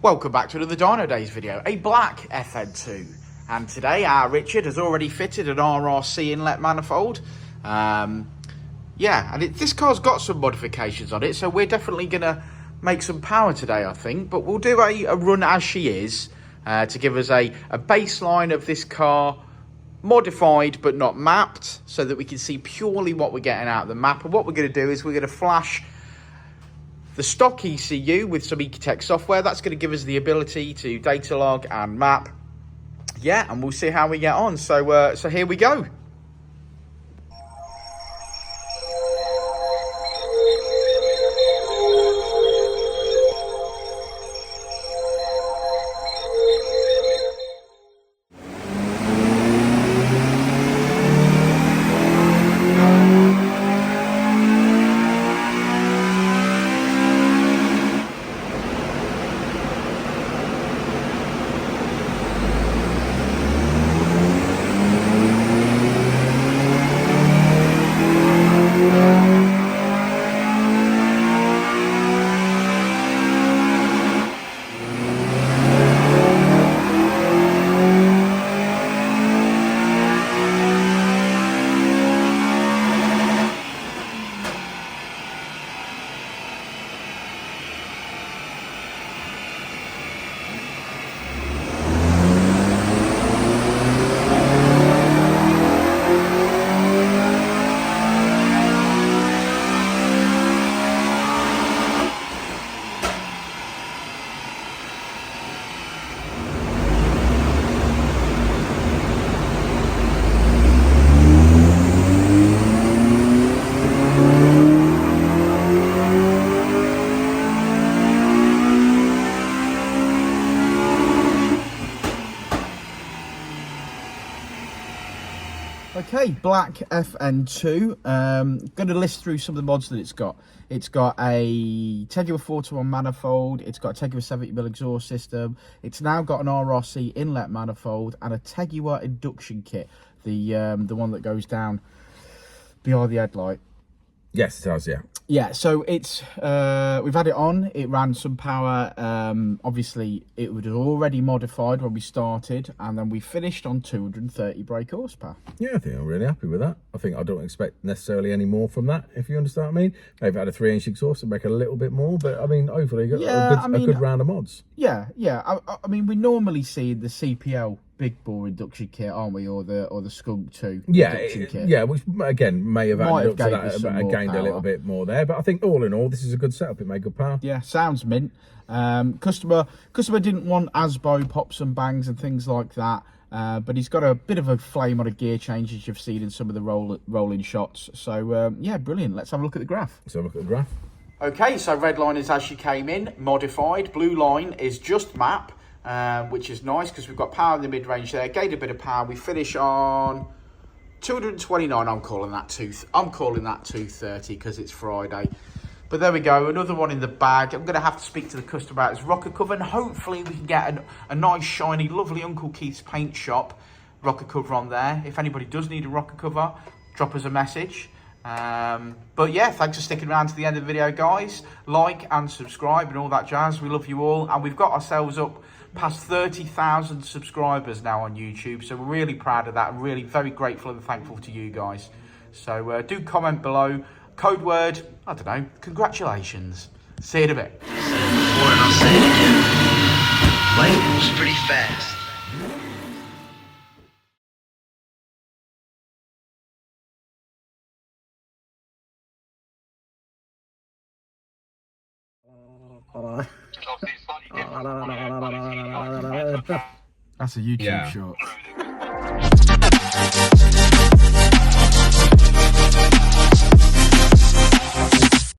Welcome back to another Dynodaze video, a black Fn2. And today our Richard has already fitted an RRC inlet manifold. And this car's got some modifications on it, so we're definitely going to make some power today, I think. But we'll do a run as she is to give us a baseline of this car, modified but not mapped, so that we can see purely what we're getting out of the map. And what we're going to do is we're going to flash the stock ECU with some ecutek software. That's going to give us the ability to data log and map. Yeah, and we'll see how we get on. So here we go. Okay, black Fn2. Going to list through some of the mods that it's got. It's got a Tegiwa 4-to-1 manifold. It's got a Tegiwa 70mm exhaust system. It's now got an RRC inlet manifold and a Tegiwa induction kit. The one that goes down behind the headlight. Yes, it does, yeah. Yeah, so it's we've had it on. It ran some power. Obviously, it was already modified when we started, and then we finished on 230 brake horsepower. Yeah, I think I'm really happy with that. I think I don't expect necessarily any more from that, if you understand what I mean. Maybe had a 3-inch exhaust and make a little bit more, but I mean, hopefully, a good round of mods. Yeah. I mean, we normally see the CPL Big bore induction kit, aren't we, or the Skunk 2 induction kit? Yeah, which again may have added up to that, but gained a little bit more there. But I think all in all, this is a good setup. It made good power. Yeah, sounds mint. Customer didn't want ASBO pops and bangs and things like that, but he's got a bit of a flame on a gear change, as you've seen in some of the rolling shots. So yeah, brilliant. Let's have a look at the graph. Let's have a look at the graph. Okay, so red line is as she came in, modified. Blue line is just map. Which is nice because we've got power in the mid-range there, gained a bit of power. We finish on 229. I'm calling that 230 because it's Friday. But there we go, another one in the bag. I'm going to have to speak to the customer about his rocker cover, and hopefully we can get a nice, shiny, lovely Uncle Keith's paint shop rocker cover on there. If anybody does need a rocker cover, drop us a message. But yeah, thanks for sticking around to the end of the video, guys. Like and subscribe and all that jazz. We love you all, and we've got ourselves up past 30,000 subscribers now on YouTube, so we're really proud of that and really very grateful and thankful to you guys. So do comment below, code word, I don't know, congratulations. See you in a bit. Before, and I'll say it again. Life moves pretty fast. That's a YouTube short.